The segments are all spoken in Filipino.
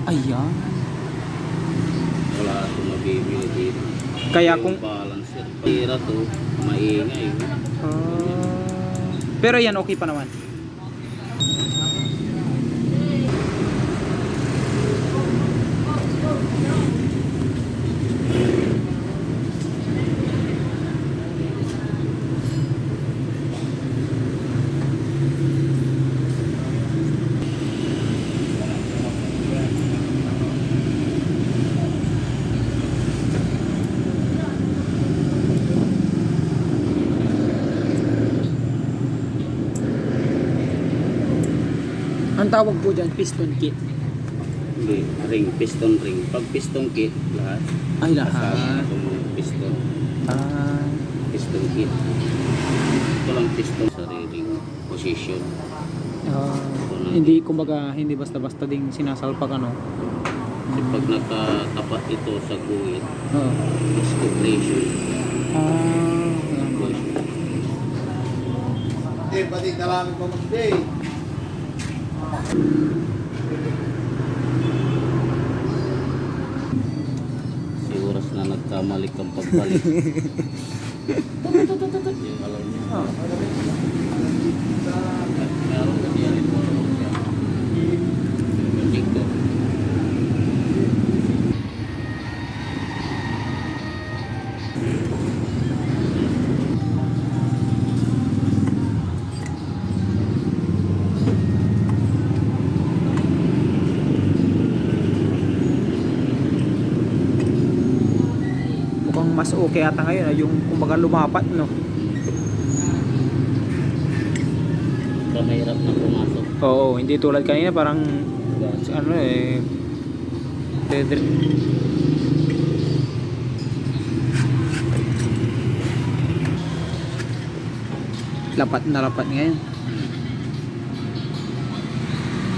Ayan. Wala itong mabibili dito. Kaya Yung kung... balancer. Tira to, maingay. Pero yan, okay pa naman. Ang tawag po dyan, piston kit. Hindi, ring, piston ring. Pag piston kit, lahat. Ay, Kasama lahat. itong piston. Ah, Piston kit. Ito lang piston sariling position. hindi, kumbaga, hindi basta-basta ding sinasalpak, ano. Kasi pag nakatapat ito sa guhit, Oo. mas compression. Ayan pala. Hindi, pati dalami pa mag-day. Si oras na nagkamali kang pagbalik. Yung alam niya. Oh. Meron ka diyan ito. Dito. Mukhang mas okay ata ngayon, yung kumbaga lumapat, no. Baka mahirap na pumasok. Oo, hindi tulad kanina, parang ano eh, lapat na lapat ngayon.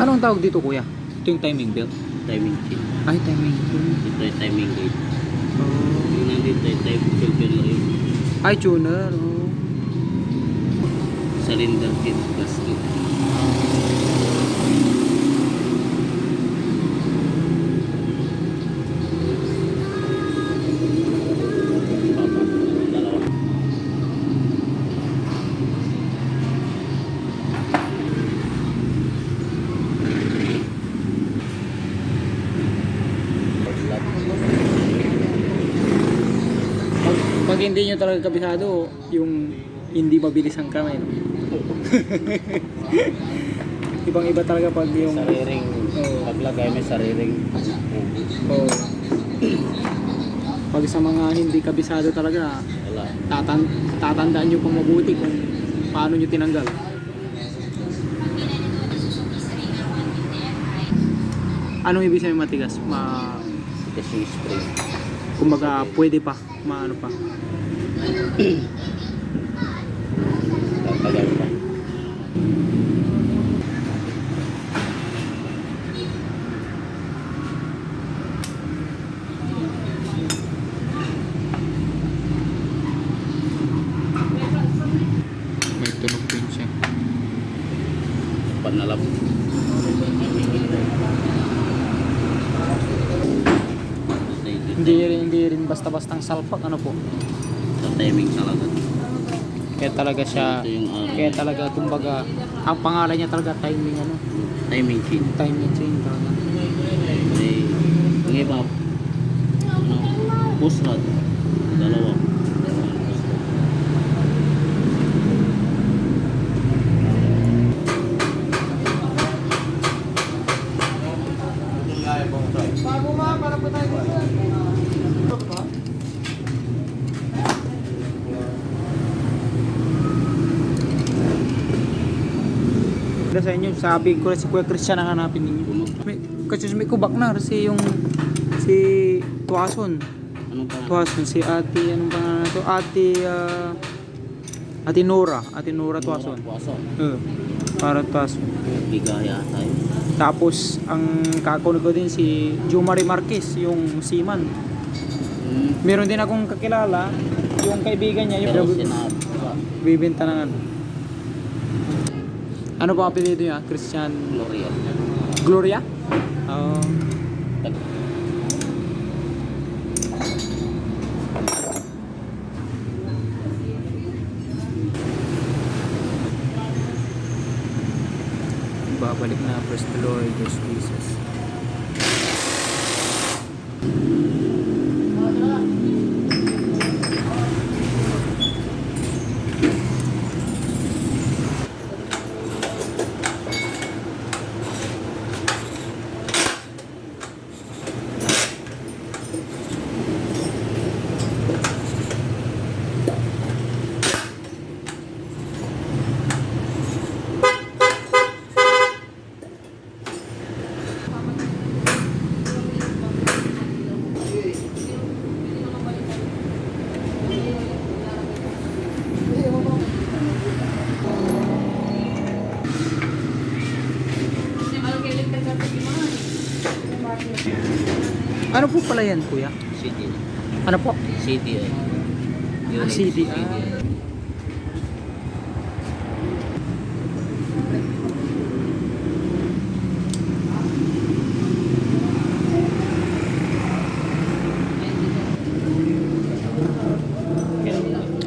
Anong tawag dito, kuya? Ito yung timing belt. Timing chain. Ay, timing. Ito ay timing gate. Oh. Yung nandito ay timing filter ring. Ay, tuner. Oh. Cylinder kit, gasket. Dalawa. Pag hindi nyo talaga kabisado, yung hindi mabilis ang kamay, no? Ibang iba talaga pag yung Sariring, Oo. paglagay may sariring. oh, pag sa mga hindi kabisado talaga, Wala. tatandaan nyo pang mabuti kung paano nyo tinanggal. Anong ibig sabihin matigas? Kasi yung spring. Kumbaga pwede pa, maano pa. Tatagal pa. May tunog din siya. Panalap. Hindi rin basta-bastang salpak, ano po. Sa timing talaga. Kaya talaga siya, Ito yung kaya talaga kumbaga ang pangalan niya talaga timing, ano, timing chain. timing chain talaga. May yung iba ano, push rod. Dalawa. Bago ma, para po tayo Sa inyo, sabi ko si Kuya Christian ang hanapin ninyo. Kasi may kubak na kasi yung si Tuason. Anong pa? Tuason, si Ate, anong pangalan na to? Ate Nora Tuason. Puwaso. Para Tuason. Bigaya tayo. Tapos, ang kakunog ko din si Jumari Marquez, yung seaman. Meron din akong kakilala, yung kaibigan niya, Pero yung sinabi. bibenta ng ano. Ano pa apelido niya? Christian Gloria. Gloria? Babalik na, praise the Lord, Lord Jesus. Ano po pala yan, kuya? City. Ano po? City ay. City.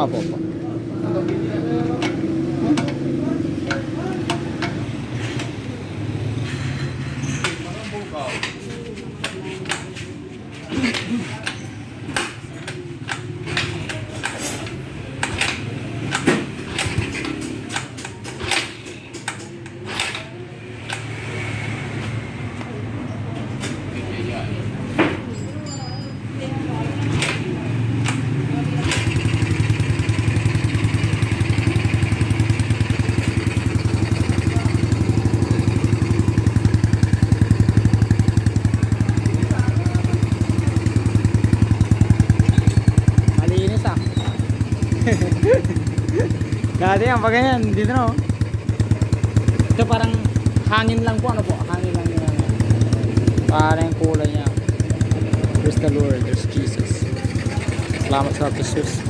Opo, opo. Malinis ah. Dati yan, pag ganyan, dito no. Ito parang hangin lang po, ano po? Hangin lang yun. Parang yung kulay niya. Praise the Lord, there's Jesus. Salamat sa Jesus.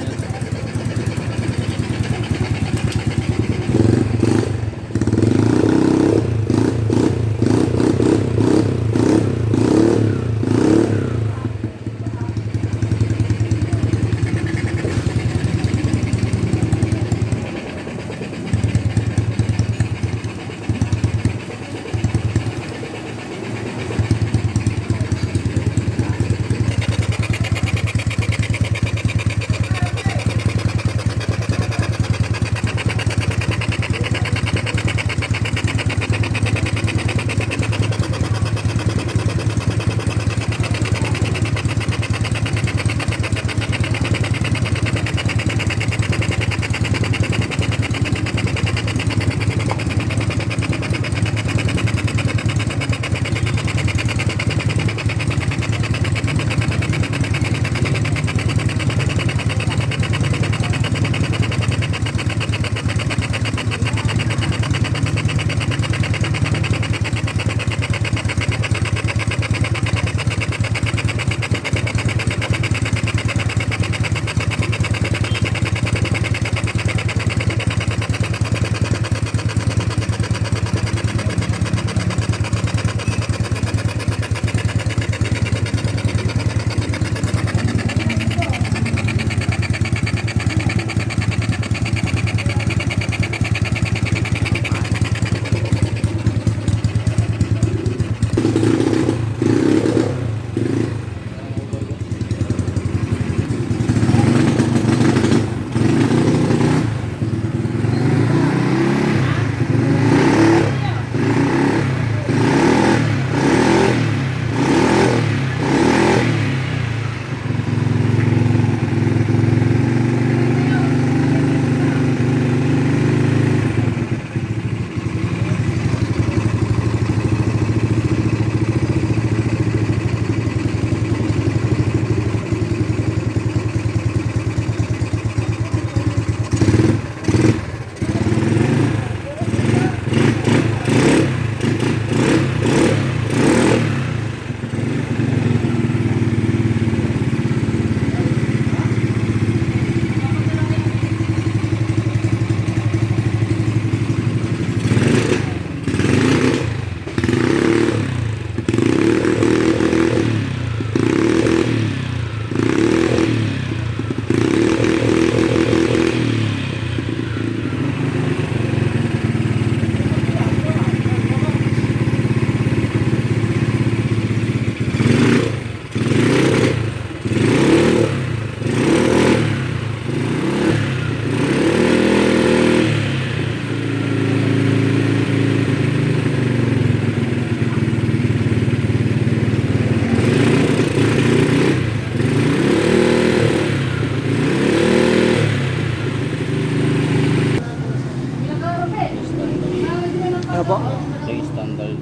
po? Ito yung standard.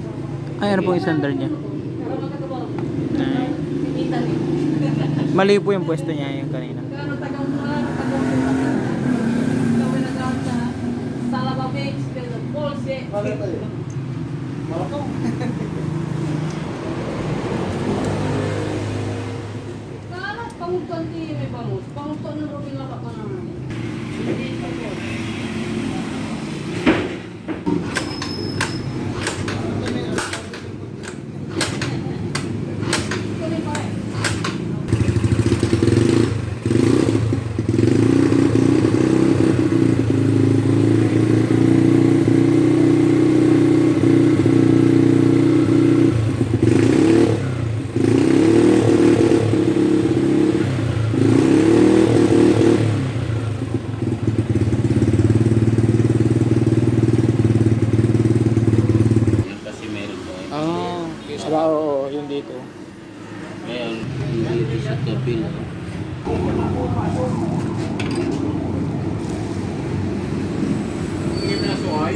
Ay, ano po yung standard niya? Ay. Mali po yung pwesto niya yung kanina. Bakit tayo? Malakaw. Pangutan di may bangus. Pangutan na rin lang ka na. Yan kasi meron po. Aba, oo, yung dito. Ngayon, dito sa kapil. Hindi na suhay.